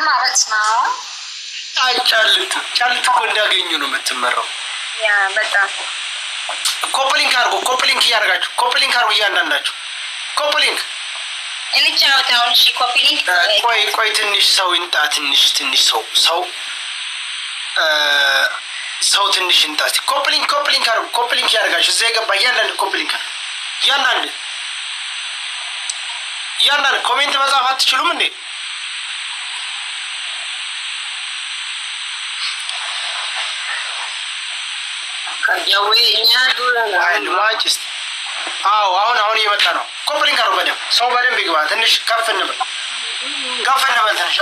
ማለት ነው። ጫልት እኮ እንዳገኙ ነው የምትመራው። ያ በጣም ኮፕሊንክ አርጉ፣ ኮፕሊንክ እያደረጋችሁ ኮፕሊንክ አርጉ፣ እያንዳንዳችሁ ኮፕሊንክ እንጫወት። አሁን እሺ፣ ኮፕሊንክ ቆይ ትንሽ ሰው ይንጣ፣ ትንሽ ሰው ትንሽ ይንጣ። ኮፕሊንክ አርጉ፣ ኮፕሊንክ እያደረጋችሁ እዚያ የገባ እያንዳንድ ኮፕሊንክ እያንዳንድ ኮሜንት መጻፍ አትችሉም እንዴ? አሁን እየመጣ ነው። ኮፕሊንክ አርጉ በደምብ፣ ሰው በደምብ ይግባ። ትንሽ ከፍ እንበል ትንሽ።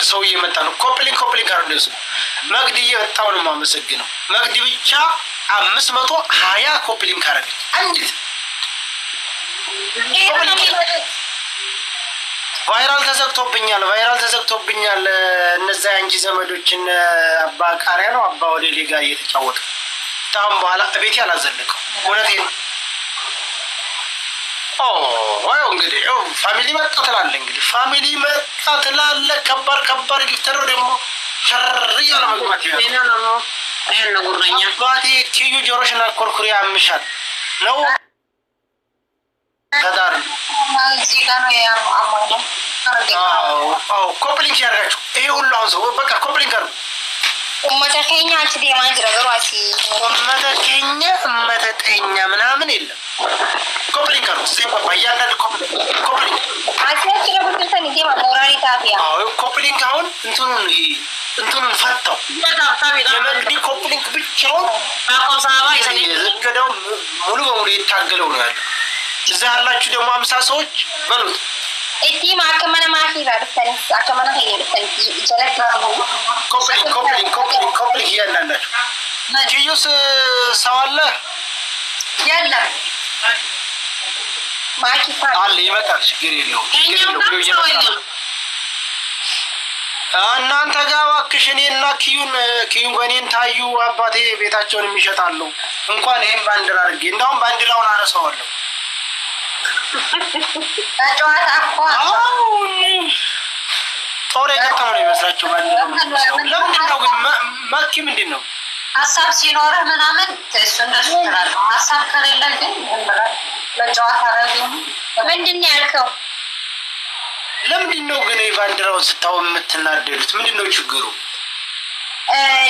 ሰው እየመጣ ነው። ኮፕሊንክ አርጉ። ደሱ መግዲ እየመጣው ነው። የማመሰግነው መግዲ ብቻ 520 ኮፕሊንክ አረገች። አንዲት ቫይራል ተዘግቶብኛል። እነዛ አንጂ ዘመዶችን አባ ቃሪያ ነው አባ ወደ ሌጋ እየተጫወተ ታም በኋላ ቤቴ አላዘለቀው። እውነቴን ነው። እንግዲህ ፋሚሊ መጣ ትላለ። ከባድ ጊፍተር ደግሞ ሸር እያለ መግባት አባቴ ትዩ ጆሮሽና ኮርኩሪ ያምሻል ነው ከዳር ኮፕሊንክ ያደርጋችሁ ይሄ ሁሉ አሁን ሰው በቃ ኮፕሊንክ አድርጉ። ኡመተከኛ አችዲ ማንጅ ነገሯሲ ኡመተጠኛ ምናምን የለም። ኮፕሊንክ አድርጉ። ያንዳንድ ኮፕሊንክ አሲያች ለቡትተን ዲማ ሞራሊ ታቢያ ኮፕሊንክ አሁን እንትኑን ፈታው የመግዲ ኮፕሊንክ ብቻውን የዘገደው ሙሉ በሙሉ የታገለው ነው ያለው። እዛ ያላችሁ ደግሞ 50 ሰዎች በሉት እቲ ማከመነ ማኺራ ደስተን አከመነ ሄደስተን ጀለት ኮፕሊንክ እያንዳንዳችሁ ጂዩስ ሰው አለ የለም ማኪፋ አለ ይመጣል። ችግር የለውም። እናንተ ጋር እባክሽ እኔና ኪዩን በእኔን ታዩ አባቴ ቤታቸውን የሚሸጣሉ። እንኳን ይሄን ባንዲራ አድርጌ እንዳውም ባንዲራውን አነሳዋለሁ። ጨዋታ እኮ ጦር የገጠመው ነው የሚመስላችሁ ባንዲራው። ለምንድን ነው ግን መኪ ምንድን ነው ሀሳብ ሲኖርህ ምናምን እሱ እንደሱ ትላለህ። ሀሳብ ከሌለ ግን ለጨዋታ ረግም ምንድን ነው ያልከው? ለምንድን ነው ግን ባንዲራውን ስታው የምትናደዱት? ምንድን ነው ችግሩ?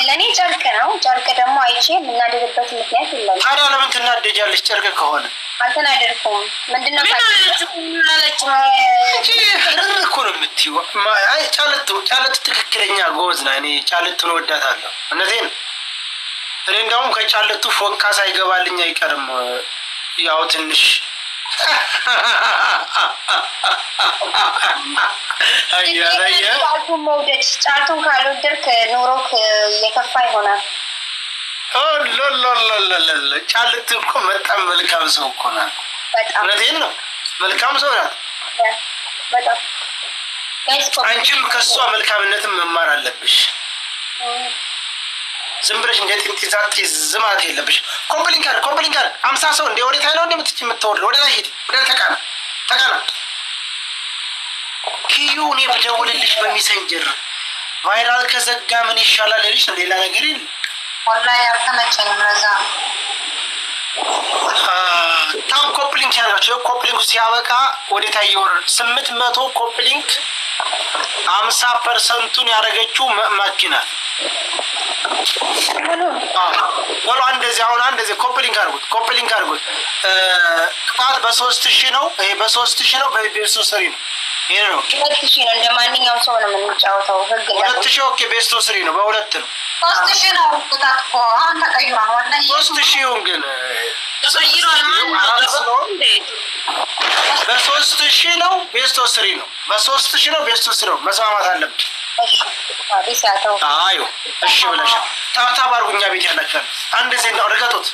ለእኔ ጨርቅ ነው። ጨርቅ ደግሞ አይቼ የምናደድበት ምክንያት የለም። ታዲያ ለምን ትናደጃለች? ጨርቅ ከሆነ አልተናደድኩም። ምንድን ነው እኮ ነው የምትይው። አይ ጫልት ትክክለኛ ጎበዝ ና። እኔ ጫልቱን ወዳታለሁ። እነዚህን እኔ እንደውም ከጫልቱ ፎንቃ ሳይገባልኝ አይቀርም። ያው ትንሽ ጫልቱን መውደድ ጫልቱን ካልወደድክ ኑሮክ እየከፋ ይሆናል። ጫልት እኮ በጣም መልካም ሰው እኮ ናት። እውነቴን ነው። መልካም ሰው ናት። አንቺም ከእሷ መልካምነትን መማር አለብሽ። ዝም ብለሽ እንደ ጥንጢዛት ዝማት የለብሽ። ኮምፕሊንክ 50 ሰው እንደ ወዴት አይለው እንደምትጭ የምትወርድ ወደ ላይ ሂድ። ወደ ተቃና ኪዩ እኔ ብደውልልሽ በሚሰንጀር ቫይራል ከዘጋ ምን ይሻላል ልልሽ ነው። ሌላ ነገር የለም። ወላሂ አልተመቸኝም። ለዛ ታም ኮፕሊንክ ያደርጋቸው። ኮፕሊንክ ሲያበቃ ወደ ታየው 800 ኮፕሊንክ 50% ያደረገችው ማኪና ወሎ እንደዚህ አሁን እንደዚህ ኮፕሊንክ አድርጉት። ቅጣት በ3000 ነው። ይሄ በ3000 ነው። በቤስቶ ስሪ ነው። ይሄ ነው 2000 ነው። እንደማንኛውም ሰው ነው የምንጫወተው። ህግ 2000 ኦኬ። ቤስቶ ስሪ ነው። በሁለት ነው 3000 ነው። ቅጣት እኮ አሁን ተቀይሯል። ወላሂ 3000 ግን ተቀይሯል ማለት ነው። በ3000 ነው። ቤስቶ ስሪ ነው። በ3000 ነው። ቤስቶ ስሪ ነው። መስማማት አለብን። አዩ እሺ ብለሽ ታብታብ አድርጉኛ። ቤት ያላችሁ አንድ ዜ ነው። ረገጡት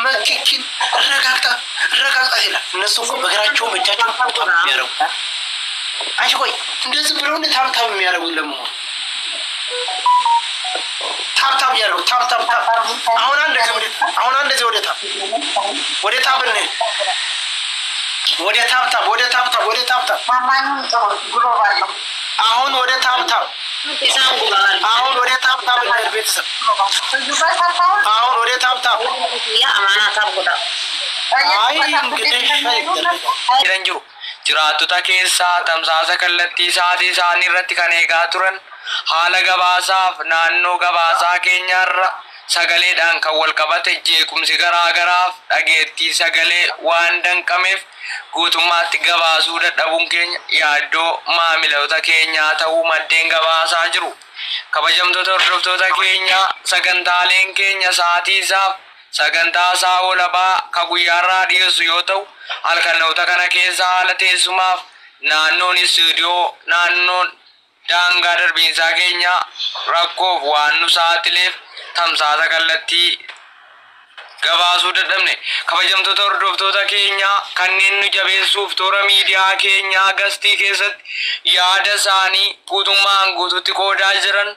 መኪኪን ረጋግጣት ይላል። እነሱ እኮ በእግራቸውን በእጃቸውን ታብታብ የሚያደርጉ አንቺ ቆይ እንደዚህ ብለው ታብታብ የሚያደርጉ ለመሆኑ ታብታብ እያደረጉ ታብታብ አሁን አንድ ዜ ወደ ታብ እንሂድ። ወደ ታብታብ ወደ ታብታብ ወደ ታብታብ ማማንም ጥሩ ግሎባል ነው። አሁን ወደ ታብታብ አሁን ወደ ታብታብ ቤተሰብ አሁን ወደ ታብታብ አይ እንግዲህ jiru jiraattota keessaa tamsaasa kallattii isaatii isaanii irratti kan eegaa turan haala gabaasaaf naannoo gabaasaa keenyaarra sagaleedhaan kan wal qabate jeequmsi garaagaraaf dhageettii sagalee waan danqameef guutummaatti gabaasuu dadhabuun keenya yaaddoo maamiloota keenyaa ta'uu maddeen gabaasaa jiru. Kabajamtoota hordoftoota keenyaa sagantaaleen keenya sa'aatii isaaf sagantaa isaa walabaa ka guyyaarraa dhiyeessu yoo ta'u halkanoota kana keessa haala teessumaaf naannoon istuudiyoo naannoon daangaa darbiinsaa keenya rakkoof waan nu saaxileef tamsaasa kallattii gabaasuu dadhabne. Kabajamtoota hordoftoota keenyaa kanneen nu jabeessuuf toora miidiyaa keenyaa gastii keessatti yaada isaanii guutummaan guututti qoodaa jiran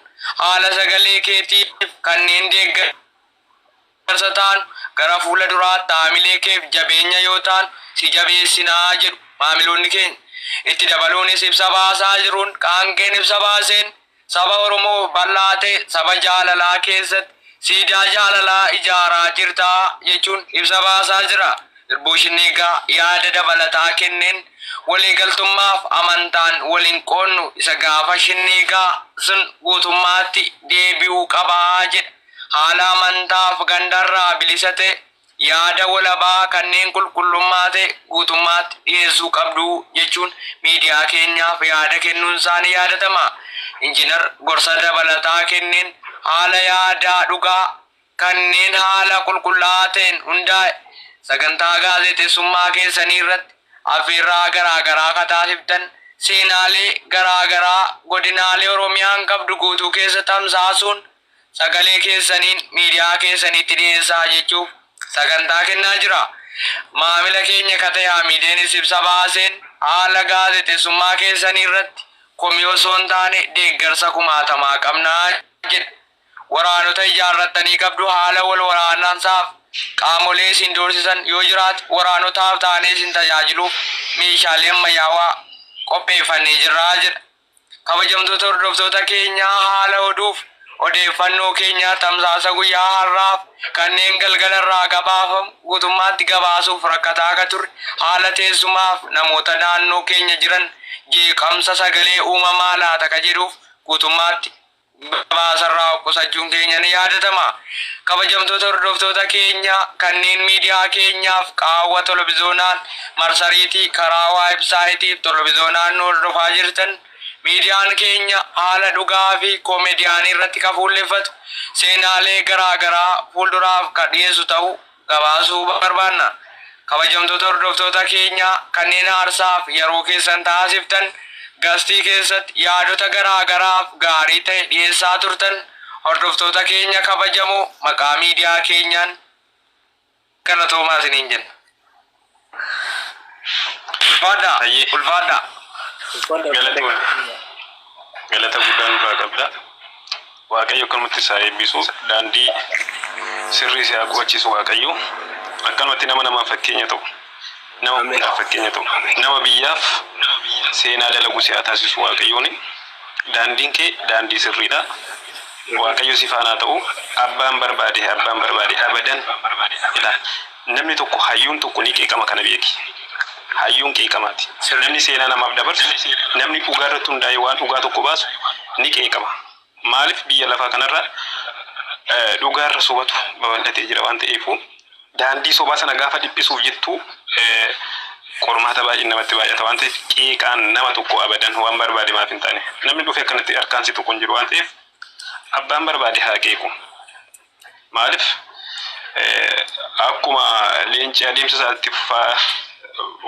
haala sagalee keetiif kanneen deeggarsa ta'an gara fuula duraatti haamilee keef jabeenya yoo ta'an si jabeessinaa jedhu maamiloonni keenya. Itti dabaluunis ibsa baasaa jiruun qaangeen ibsa baaseen saba Oromoo bal'aa ta'e saba jaalalaa keessatti siidaa jaalalaa ijaaraa jirtaa jechuun ibsa baasaa jira. Dirbuushinniigaa yaada dabalataa kenneen waliigaltummaaf amantaan waliin qoonnu isa gaafa shinniigaa sun guutummaatti deebi'uu qabaa jedha. Haala amantaaf gandarraa bilisa ta'e yaada walabaa kanneen qulqullummaa ta'e guutummaatti dhiyeessuu qabdu jechuun miidiyaa keenyaaf yaada kennuun isaanii yaadatama. Injiinar gorsa dabalataa kenneen haala yaadaa dhugaa kanneen haala qulqullaa'aa ta'een hundaa'e sagantaa gaazexeessummaa keessanii irratti affeerraa garaagaraa kataasiftan seenaalee garaagaraa godinaalee Oromiyaan qabdu guutuu keessa tamsaasuun sagalee keessaniin miidiyaa keessanitti dhiyeessaa jechuuf sagantaa kennaa jira. Maamila keenya kata'e Hamideenis ibsa baaseen haala gaazexeessummaa keessanii irratti komii osoo hin taane deeggarsa kumaatamaa qabnaa jedha. Waraanota ijaarrattanii qabdu haala wal waraansaaf qaamolee isin doorsisan yoo jiraate waraanotaaf taanee isin tajaajiluuf meeshaalee ammayyaawaa qopheeffannee jirraa jedha. Kabajamtoota hordoftoota keenyaa haala oduuf odeeffannoo keenya tamsaasa guyyaa har'aaf kanneen galgalarraa gabaafamu guutummaatti gabaasuuf rakkataa akka turre haala teessumaaf namoota naannoo keenya jiran jeeqamsa sagalee uumamaa laata ka jedhuuf guutummaatti gabaasarraa qusachuun keenya ni yaadatama. Kabajamtoota hordoftoota keenya kanneen miidiyaa keenyaaf qaawwa televizoonaan marsariitii karaa waayibsaayitii televizoonaan nu hordofaa jirtan miidiyaan keenya haala dhugaa fi koomediyaanii irratti ka fuulleffatu seenaalee garaagaraa fuulduraaf ka dhiyeessu ta'uu gabaasuu barbaanna. Kabajamtoota hordoftoota keenya kanneen aarsaaf yeroo keessan taasiftan gastii keessatti yaadota garaagaraaf gaarii ta'e dhiyeessaa turtan hordoftoota keenya kabajamoo maqaa miidiyaa keenyaan galatoomaa isiniin jenna. Ulfaadhaa. Galata guddaan irraa qabda. Waaqayyo akkanumatti isaa eebbisu daandii sirrii isaa qubachiisu Waaqayyo akkanumatti nama fakkeenya ta'u nama hundaaf fakkeenya ta'u nama biyyaaf seenaa dalagu si'aa taasisu Waaqayyoon daandiin kee daandii sirriidha. Waaqayyo si faanaa ta'u abbaan barbaade abadan namni tokko hayyuun tokko ni qeeqama kana beeki. Hayyuun qeeqamaati. Namni seenaa namaaf dabarsu namni dhugaa irratti hundaa'ee waan dhugaa tokko baasu ni qeeqama. Maaliif biyya lafaa kanarra dhugaa irra sobatu babal'atee jira waan ta'eef daandii sobaa sana gaafa dhiphisuuf jettu qormaata baay'ee namatti baay'ata waan ta'eef qeeqaan nama tokko abadan waan barbaade maaf hin taane namni dhufee akkanatti harkaansi tokko hin jiru waan ta'eef abbaan barbaade haa qeequ. Maaliif akkuma leenci adeemsa isaatti fufaa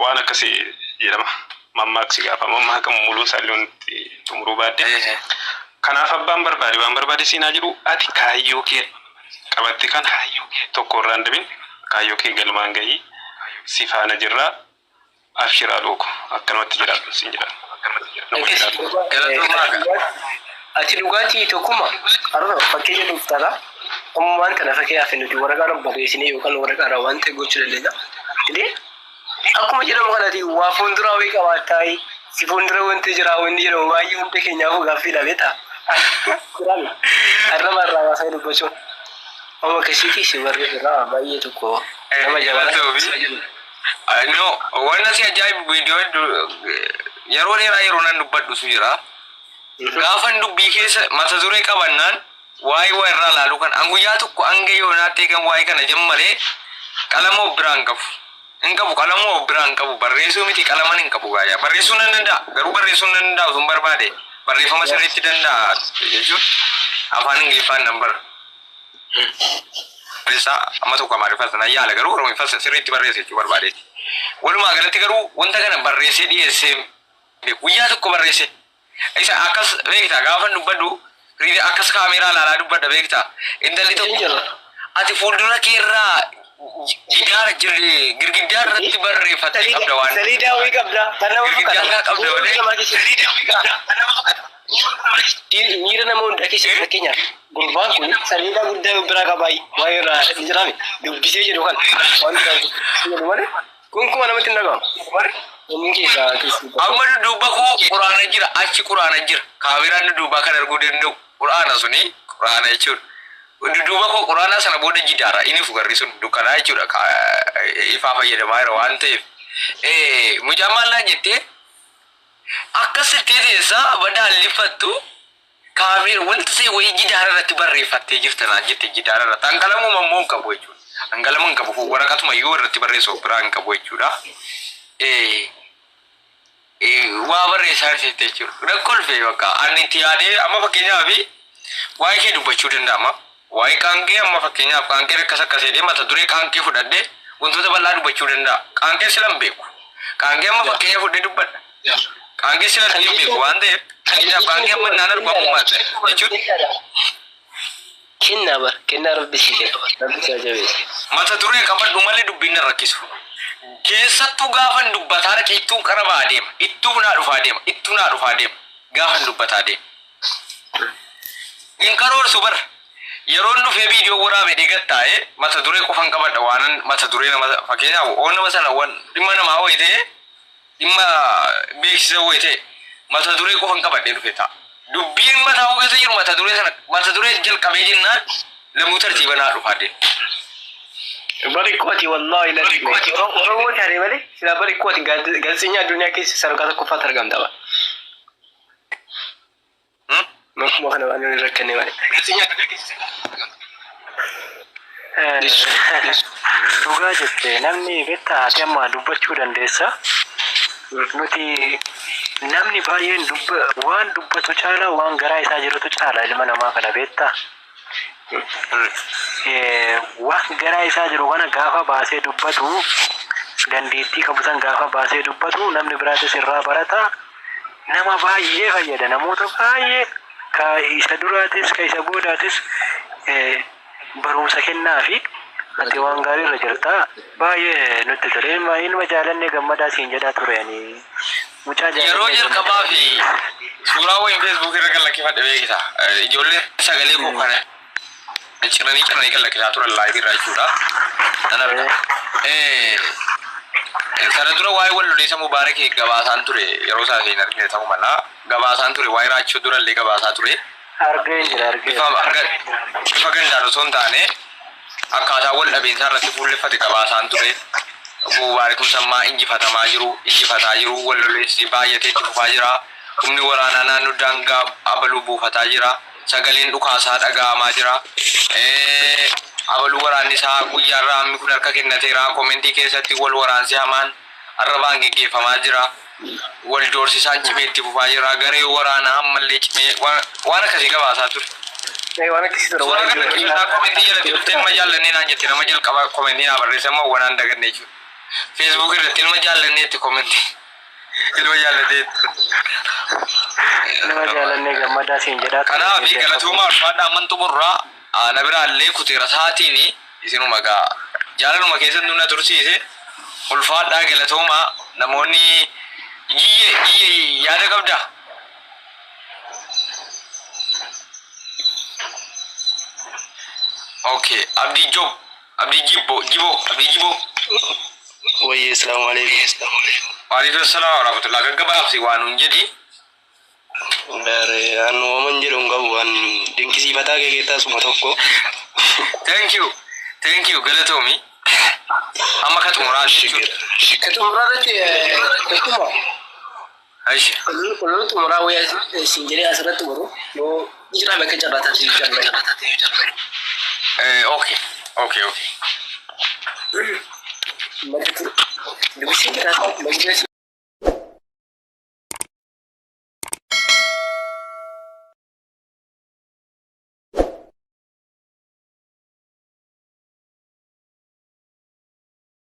waan akkasii jedhama mammaaksi gaafa mammaaka muluun saalloon xumuruu baadde kanaaf abbaan barbaade waan barbaade siinaa jedhu ati kaayyoo kee qabatte kan tokko irraa hin dabin kaayyoo kee galmaan gahii si faana jirraa abshiraa dhooku akkanumatti jiraatu siin jedha. Ati dhugaatii tokkuma har'a fakkeenya dhuftara waan kana fakkee hafe nuti waraqaa barreessinee yookaan waraqaa waan ta'e gochuu dandeenya. Akkuma jedhamu kanatti waa fuulduraa wayii qabaattaa si fuuldura wanti jira wanni jedhamu baay'ee hundi keenyaaf gaaffiidha beektaa. Arraba irraa baasee dubbachuun. Amma akkasiitii si barreeffama baay'ee tokko nama jabaa. No, wanna si ajaa'ibu viidiyoo yeroo dheeraa yeroo nan dubbadhu su jira. Gaafan dubbii keessa mata duree qabannaan waa'ee waa irraa laalu kan an guyyaa tokko hanga yoonaatti eegan waa'ee kana jammalee qalama of biraan qabu. Hin qabu qalama of biraan qabu barreessuu miti qalaman hin qabu gaaya. Barreessuu nan danda'a garuu barreessuu nan danda'a osoo hin barbaade barreeffama sirriitti danda'a jechuun afaan Ingiliffaan nan bara. Barreessaa amma tokko Amaariffaa sana yaala garuu Oromiffaa sirriitti barreessa jechuu barbaadeeti. Walumaa galatti garuu wanta kana barreessee dhiyeessee guyyaa tokko barreesse. Isa akkas beektaa gaafa dubbadhu riida akkas kaameeraa laalaa dubbadha beektaa intalli tokko ati fuuldura keerraa gidaara jirre girgiddaa irratti barreeffattee qabda waan saliidaa wayii qabda kan nama girgiddaa qabda malee saliidaa wayii qabda kan nama fakkaata. Miira nama hundaa keessatti fakkeenyaaf gurbaan kun saliidaa guddaa biraa qabaa waa'ee irraa ni jiraame dubbisee jedhu kan wanta jedhu malee kun kuma namatti hin dhagahamu. Amma dudduuba koo quraana jira achi quraana jira kaameraan dudduuba kan arguu danda'u quraana suni quraana jechuudha. Dudduuba koo quraana sana booda jidaara inni fugarri sun dukkanaa jechuudha ifaa fayyadamaa jira waan ta'eef. Mucaan maallaa jettee akkasitti teessaa badaallifattu kaameera wanta ta'e wayii jidaara irratti barreeffattee jirtanaa jette jidaara irratti hanqalamuu mammoo hin qabu jechuudha. Hanqalama hin qabu waraqatuma yoo irratti barreessuuf biraa hin qabu jechuudha. Waa barreessaa jirte jechuudha. Rakkolfee bakka ani itti yaadee amma fakkeenyaaf waa'ee kee dubbachuu danda'ama. Waa'ee qaanqee amma fakkeenyaaf qaanqee akkas akkasii mata duree qaanqee fudhadhee wantoota bal'aa dubbachuu danda'a. Qaanqee silan beeku. Qaanqee amma fakkeenyaaf fudhee dubbadha. Qaanqee silan hin beeku waan ta'eef fakkeenyaaf qaanqee amma naan argamu maal jechuudha. Kennaa rabbisiise rabbisaa jabeesse. Mata duree qabadhu malee dubbiin na rakkisu. Keessattuu gaafan dubbataa dhaqee ittuun qarabaa adeema. Ittuu naa dhufaa deema. Ittuu naa dhufaa deema. Gaafan dubbataa deema. In karoorsu bara. Yeroo dhufee viidiyoo waraabee deeggattaa'ee mata duree qofan qabadha waan mata duree nama fakkeenyaaf oon nama sana waan dhimma namaa wayitee dhimma beeksisa wayitee mata duree qofan qabadhee dhufe ta'a. Dubbiin mataa ogeessa jiru mata duree jalqabee jennaan lamuu tartiiba naa dhufaa deema. Barikkooti wallahi la Oromoo taane malee sila barikkooti gaazexeenya addunyaa keessa sadarkaa tokkoffaatti argamta ba. Makuma kana waan inni rakkanne malee. Gaazexeenya addunyaa keessa dhugaa jettee namni beektaa ati amma dubbachuu dandeessa. Nuti namni baay'een waan dubbatu caala waan garaa isaa jirutu caala ilma namaa kana beektaa. Waan garaa isaa jiru kana gaafa baasee dubbatu dandeettii qabu san gaafa baasee dubbatu namni biraatis irraa barata nama baay'ee fayyada namoota baay'ee ka isa duraatis ka isa boodaatis barumsa kennaa fi ati waan gaarii irra jirta baay'ee nutti tole ilma jaalannee gammadaa siin jedhaa tureen mucaa yeroo jalqabaa fi suuraa wayin Facebook irra kan lakkifadhe beekisa ijoollee sagalee koo kana ciranii kan lakkisaa turan laayivii irraa jechuudha. Sana dura waa'ee wal loleessa Mubaarak gabaasaan ture yeroo isaa hin argine ta'uu mala gabaasaan ture waa'ee raachuu dura illee gabaasaa ture. argee Bifa gandaan osoo hin taane akkaataa wal dhabeensaa irratti fuulleffate gabaasaan ture. Mubaarak Musammaa injifataa jiru wal loleessi baay'atee itti fufaa jira. Humni waraanaa naannoo daangaa abaluu buufataa jira. Sagaleen dhukaasaa dhaga'amaa jira. Abaluu waraanni isaa guyyaarraa hammi kun harka kennateera. Komentii keessatti wal waraansi hamaan arrabaan geggeeffamaa jira. Wal doorsisaan cimee itti fufaa jira. Garee waraanaa ammallee cimee waan akkasii gabaasaa ture. waan akkasii ture Suuraa kana dhiibbaa komentii jalatti dhuftee ilma jaallannee naan jette nama jalqaba komentii naa barreessan waan daganne jechuudha. Facebook irratti ilma jaallanneetti komentii. Ilma jaalannee gammadaa siin jedhaa. Kanaaf galatooma ulfaadhaa amantu burraa na biraallee kuteera sa'aatiin isinuma gaa jaalaluma keessatti na tursiise ulfaadhaa galatooma namoonni iyye yaada qabda. Okay, Abdi Jibo. ወይ ሰላም አለይኩም ወአለይኩም ሰላም ወራህመቱላህ ገገባብሲ ዋኑ እንጂ ዳረ አኑ ወመንጀሮ እንጋዋን ድንኪሲ ፈታ ገጌታ ሱመቶኮ thank you ገለቶሚ አማ ከጥሙራሽ ከጥሙራሽ ከጥሙራ እሺ ሁሉ ጥሙራ ወይ ሲንጀሪ አስረት ጥሙሩ ዮ ይጅራ በከጨራታ ይጀምራል ኦኬ መድት ልብሽ ከራታ መግደስ